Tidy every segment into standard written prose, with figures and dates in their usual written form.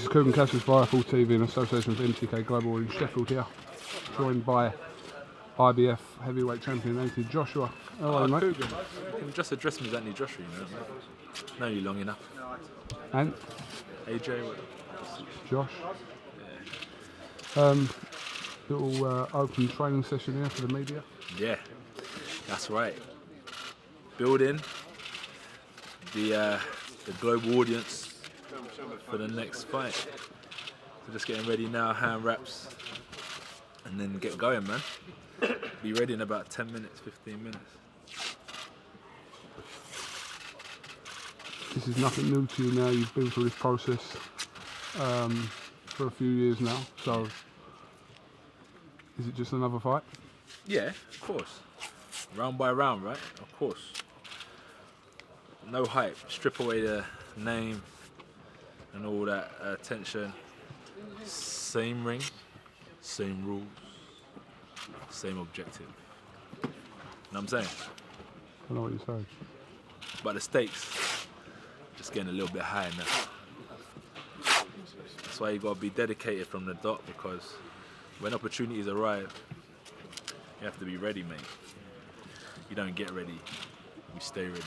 This is KUGAN CASSIUS via Full TV in association with MTK Global in Sheffield here, joined by IBF heavyweight champion Anthony Joshua. Hello, mate. KUGAN. You can just address me as Anthony Joshua, you know you long enough. And AJ, what? Josh. Yeah. Little open training session here for the media. Yeah, that's right. Building the global audience for the next fight. So just getting ready now, hand wraps, and then get going, man. Be ready in about 10 minutes, 15 minutes. This is nothing new to you now. You've been through this process for a few years now. So, is it just another fight? Yeah, of course. Round by round, right? Of course. No hype. Strip away the name and all that attention. Same ring, same rules, same objective. You know what I'm saying? I know what you're saying. But the stakes just getting a little bit higher now. That's why you gotta be dedicated from the dot, because when opportunities arrive, you have to be ready, mate. You don't get ready, you stay ready.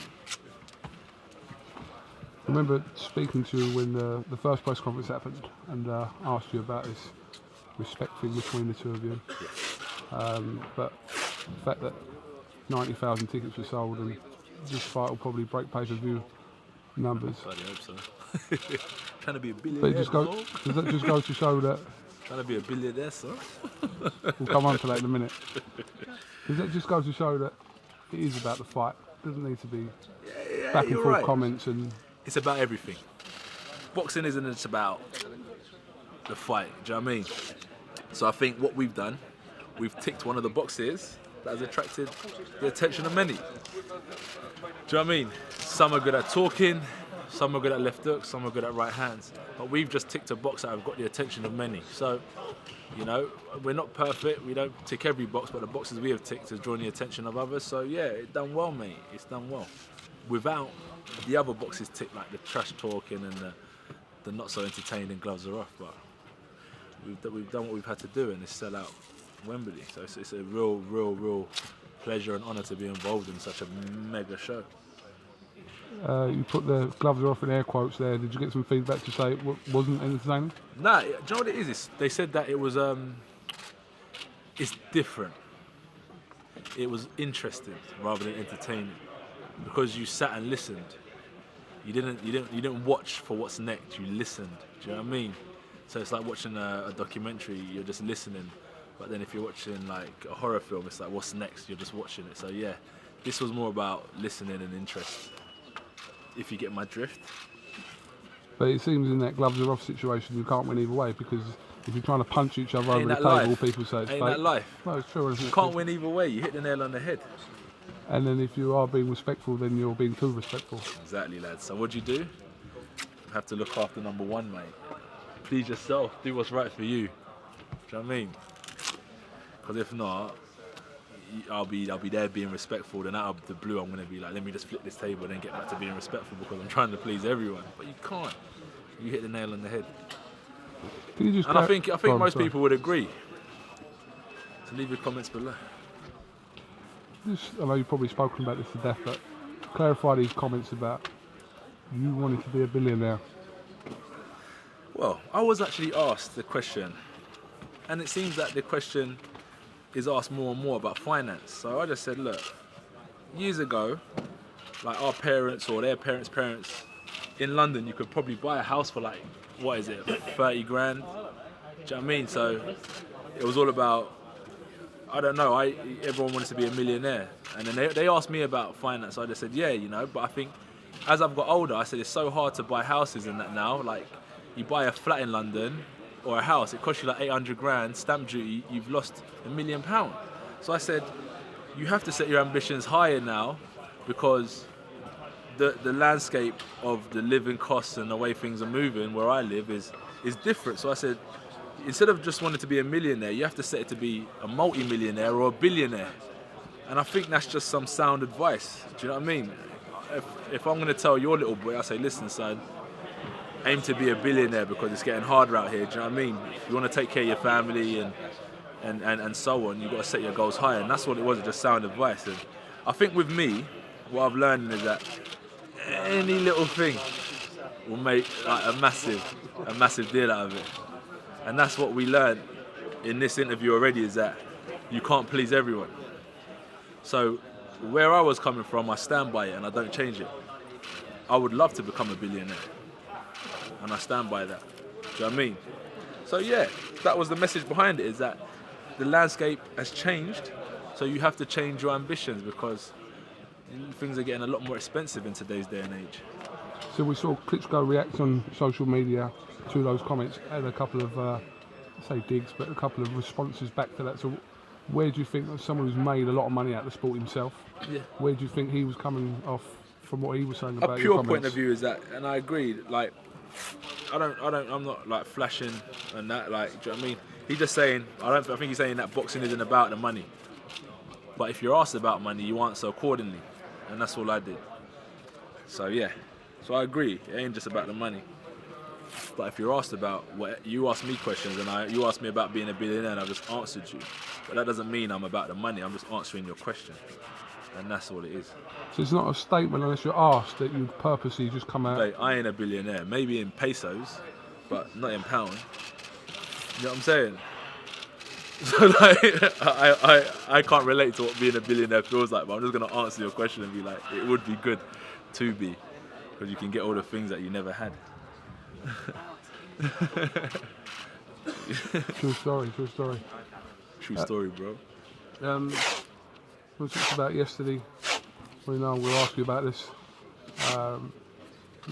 I remember speaking to you when the first press conference happened and asked you about this respect thing between the two of you. Yeah. But the fact that 90,000 tickets were sold and this fight will probably break pay-per-view numbers. I hope so. Trying to be a But billionaire. does that just go to show that... Trying to be a billionaire, son. We'll come on to that in a minute. Does that just go to show that it is about the fight? It doesn't need to be back and forth right. comments and... It's about everything. Boxing isn't just about the fight, do you know what I mean? So I think what we've done, we've ticked one of the boxes that has attracted the attention of many. Do you know what I mean? Some are good at talking, some are good at left hooks, some are good at right hands. But we've just ticked a box that have got the attention of many. So, you know, we're not perfect, we don't tick every box, but the boxes we have ticked has drawn the attention of others. So yeah, it's done well, mate, it's done well. Without the other boxes ticked, like the trash talking and the not so entertaining gloves are off, but we've done what we've had to do, and it's sell out Wembley. So it's a real pleasure and honour to be involved in such a mega show. You put the gloves are off in air quotes there. Did you get some feedback to say it wasn't entertaining? Nah, do you know what it is? They said that it was it's different. It was interesting rather than entertaining, because you sat and listened. You didn't watch for what's next. You listened. Do you know what I mean? So it's like watching a documentary. You're just listening. But then if you're watching like a horror film, it's like what's next? You're just watching it. So yeah, this was more about listening and interest. If you get my drift. But it seems in that gloves are off situation, you can't win either way, because if you're trying to punch each other over Ain't the that table, life? people say it's Ain't fake. that life? No, it's true. Isn't You it? can't win either way. You hit the nail on the head. And then if you are being respectful, then you're being too respectful. Exactly, lads. So what do? You have to look after number one, mate. Please yourself. Do what's right for you. Do you know what I mean? Because if not, I'll be there being respectful. Then out of the blue, I'm gonna be like, let me just flip this table and then get back to being respectful, because I'm trying to please everyone. But you can't. You hit the nail on the head. Can you just and I think most people would agree. So leave your comments below. I know you've probably spoken about this to death, but clarify these comments about you wanting to be a billionaire. Well, I was actually asked the question, and it seems that the question is asked more and more about finance. So I just said, look, years ago, like our parents or their parents' parents in London, you could probably buy a house for like, what is it, 30 grand? Do you know what I mean? So it was all about, I don't know, everyone wanted to be a millionaire. And then they asked me about finance. So I just said, yeah, you know, but I think as I've got older, I said it's so hard to buy houses and that now. Like, you buy a flat in London or a house, it costs you like 800 grand, stamp duty, you've lost £1 million. So I said, you have to set your ambitions higher now, because the landscape of the living costs and the way things are moving where I live is different. So I said, instead of just wanting to be a millionaire, you have to set it to be a multi-millionaire or a billionaire. And I think that's just some sound advice. Do you know what I mean? If I'm going to tell your little boy, I say, listen, son, aim to be a billionaire because it's getting harder out here. Do you know what I mean? If you want to take care of your family and so on, you've got to set your goals higher. And that's what it was, just sound advice. And I think with me, what I've learned is that any little thing will make like a massive deal out of it. And that's what we learned in this interview already, is that you can't please everyone. So where I was coming from, I stand by it and I don't change it. I would love to become a billionaire, and I stand by that. Do you know what I mean? So yeah, that was the message behind it, is that the landscape has changed, so you have to change your ambitions because things are getting a lot more expensive in today's day and age. So we saw Klitschko react on social media to those comments, and a couple of, say digs, but a couple of responses back to that. So where do you think, someone who's made a lot of money out of the sport himself, where do you think he was coming off from what he was saying about your comments? A pure point of view is that, and I agree, like, I'm not like flashing and that, like, do you know what I mean? He's just saying, I think he's saying that boxing isn't about the money. But if you're asked about money, you answer accordingly. And that's all I did. So yeah, so I agree, it ain't just about the money. But if you're asked about, you ask me questions and you ask me about being a billionaire and I just answered you. But that doesn't mean I'm about the money, I'm just answering your question. And that's all it is. So it's not a statement unless you're asked that you purposely just come out. Like, I ain't a billionaire, maybe in pesos, but not in pounds. You know what I'm saying? So like, I can't relate to what being a billionaire feels like, but I'm just gonna answer your question and be like, it would be good to be, because you can get all the things that you never had. True story. True story, bro. We talked about yesterday. We'll ask you about this.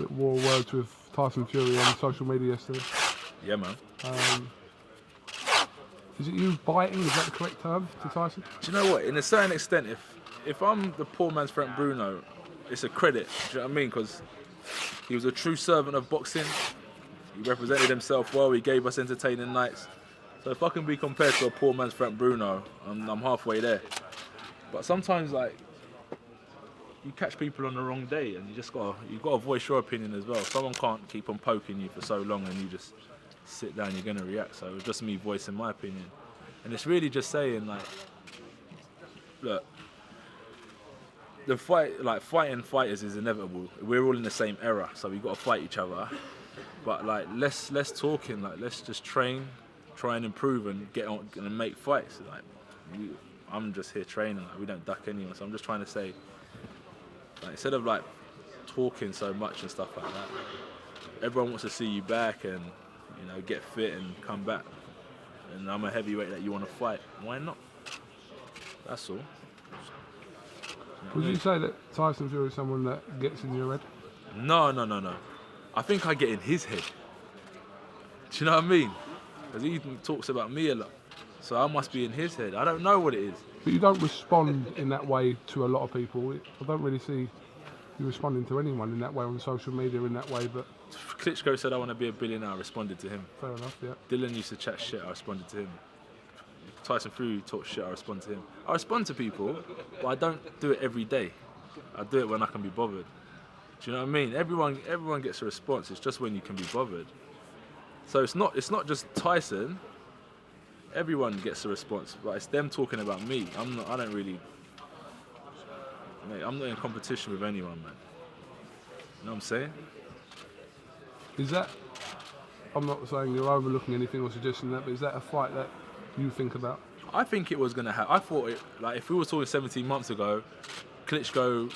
War words with Tyson Fury on social media yesterday. Yeah, man. Is it you biting? Is that the correct term to Tyson? Do you know what? In a certain extent, if I'm the poor man's Frank Bruno, it's a credit. Do you know what I mean? Because he was a true servant of boxing. He represented himself well. He gave us entertaining nights. So if I can be compared to a poor man's Frank Bruno, I'm halfway there. But sometimes, like, you catch people on the wrong day, and you've got to voice your opinion as well. Someone can't keep on poking you for so long, and you just sit down. You're gonna react. So it was just me voicing my opinion, and it's really just saying, like, look, the fighting fighters is inevitable. We're all in the same era, so we've got to fight each other. But like, less talking. Like, let's just train, try and improve, and get on and make fights. Like, I'm just here training. Like, we don't duck anyone. So I'm just trying to say, like, instead of like talking so much and stuff like that, everyone wants to see you back and, you know, get fit and come back. And I'm a heavyweight that you want to fight. Why not? That's all. Would you say that Tyson Fury is someone that gets in your head? No. I think I get in his head. Do you know what I mean? Because he talks about me a lot. So I must be in his head. I don't know what it is. But you don't respond in that way to a lot of people. I don't really see you responding to anyone in that way on social media in that way. But Klitschko said I want to be a billionaire. I responded to him. Fair enough, yeah. Dylan used to chat shit. I responded to him. Tyson Fury talks shit. I respond to him. I respond to people, but I don't do it every day. I do it when I can be bothered. Do you know what I mean? Everyone gets a response. It's just when you can be bothered. So it's not just Tyson. Everyone gets a response, but it's them talking about me. I don't really. Mate, I'm not in competition with anyone, man. You know what I'm saying? Is that? I'm not saying you're overlooking anything or suggesting that, but is that a fight that you think about? I think it was gonna happen. I thought it, like, if we were talking 17 months ago, Klitschko,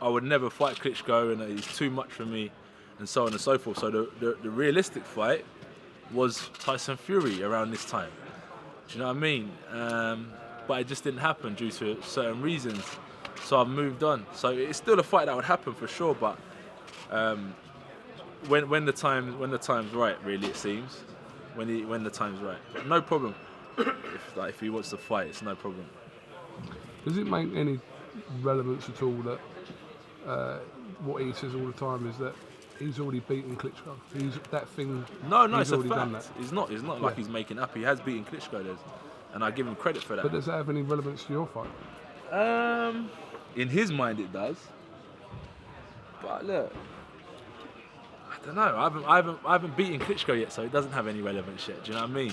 I would never fight Klitschko, and he's too much for me, and so on and so forth. So the realistic fight was Tyson Fury around this time. Do you know what I mean? But it just didn't happen due to certain reasons. So I've moved on. So it's still a fight that would happen for sure, but when the time's right, really, it seems. When the time's right, but no problem. If he wants to fight, it's no problem. Does it make any relevance at all that what he says all the time is that he's already beaten Klitschko? He's that thing. No, he's it's a already fact. done that. It's not like he's making up. He has beaten Klitschko, and I give him credit for that. But does that have any relevance to your fight? In his mind, it does. But look, I don't know. I haven't beaten Klitschko yet, so it doesn't have any relevance yet. Do you know what I mean?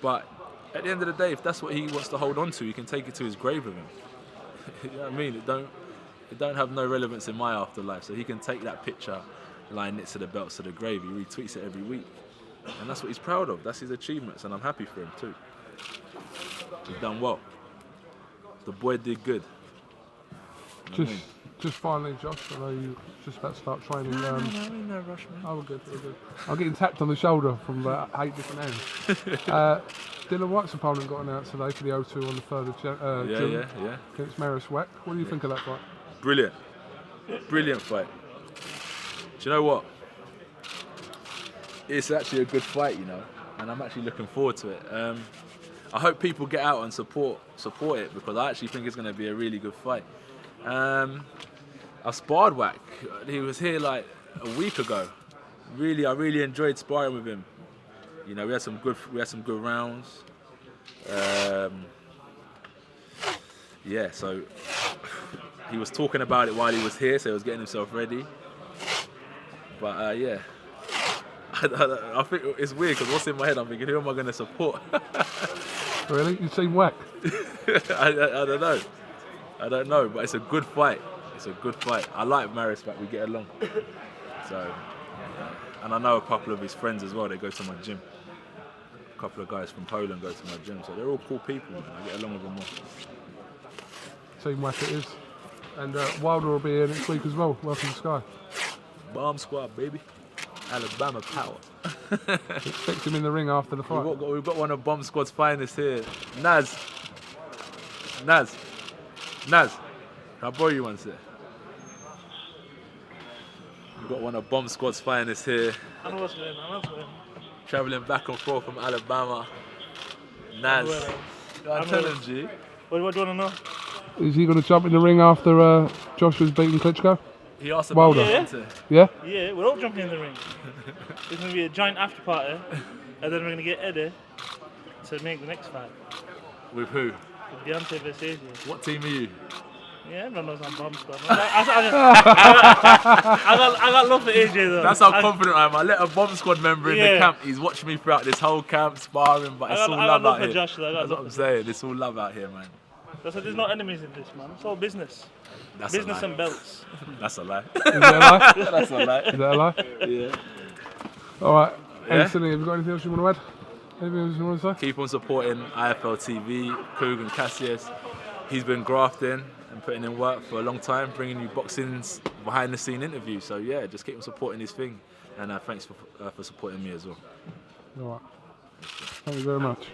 But at the end of the day, if that's what he wants to hold on to, he can take it to his grave with him. You know what I mean? It don't have no relevance in my afterlife. So he can take that picture lying next to the belts to the grave. He retweets it every week, and that's what he's proud of. That's his achievements, and I'm happy for him too. He's done well. The boy did good. You know what I mean? Just finally, Josh, I know you're just about to start training. No rush, man. Oh, we're good. I'm getting tapped on the shoulder from 8 different hands. Dillian Whyte's opponent got announced today for the O2 on the 3rd of June Yeah. against WACH. What do you think of that fight? Brilliant fight. Do you know what? It's actually a good fight, you know, and I'm actually looking forward to it. I hope people get out and support it, because I actually think it's going to be a really good fight. I sparred WACH. He was here like a week ago. I really enjoyed sparring with him. You know, we had some good rounds. So he was talking about it while he was here, so he was getting himself ready. But I think it's weird because what's in my head, I'm thinking, who am I going to support? Really? You've seen WACH? I don't know, but it's a good fight. I like Maris, but we get along. So, and I know a couple of his friends as well. They go to my gym. A couple of guys from Poland go to my gym, so they're all cool people. Man. I get along with them all. Team WACH it is. And Wilder will be here next week as well. Welcome to Sky. Bomb squad, baby. Alabama power. Expect him in the ring after the fight. We've got one of Bomb Squad's finest here. Naz. Can I borrow you one, sir? We've got one of Bomb Squad's finest here. I know what's going on. Travelling back and forth from Alabama. Naz. I'm telling you. What do you want to know? Is he going to jump in the ring after Joshua's beaten Klitschko? He asked about Wilder. Yeah? Yeah, we're all jumping in the ring. There's going to be a giant after party, and then we're going to get Eddie to make the next fight. With who? With Deontay versus AJ. What team are you? Yeah, everyone knows I'm Bomb Squad. I got love for AJ though. That's how confident I am. I let a Bomb Squad member in the camp. He's watched me throughout this whole camp sparring, but it's all love out here. Josh, That's what I'm saying. It's all love out here, man. There's no enemies in this, man. It's all business. That's business and belts. That's a lie. Is that a lie? That's a lie. Is that a lie? Yeah. All right. Yeah? Anthony, have you got anything else you want to add? Anything else you want to say? Keep on supporting IFL TV, KUGAN, CASSIUS. He's been grafting and putting in work for a long time, bringing you boxing's behind the scene interviews. So yeah, just keep on supporting his thing. And thanks for supporting me as well. All right. Thank you very much.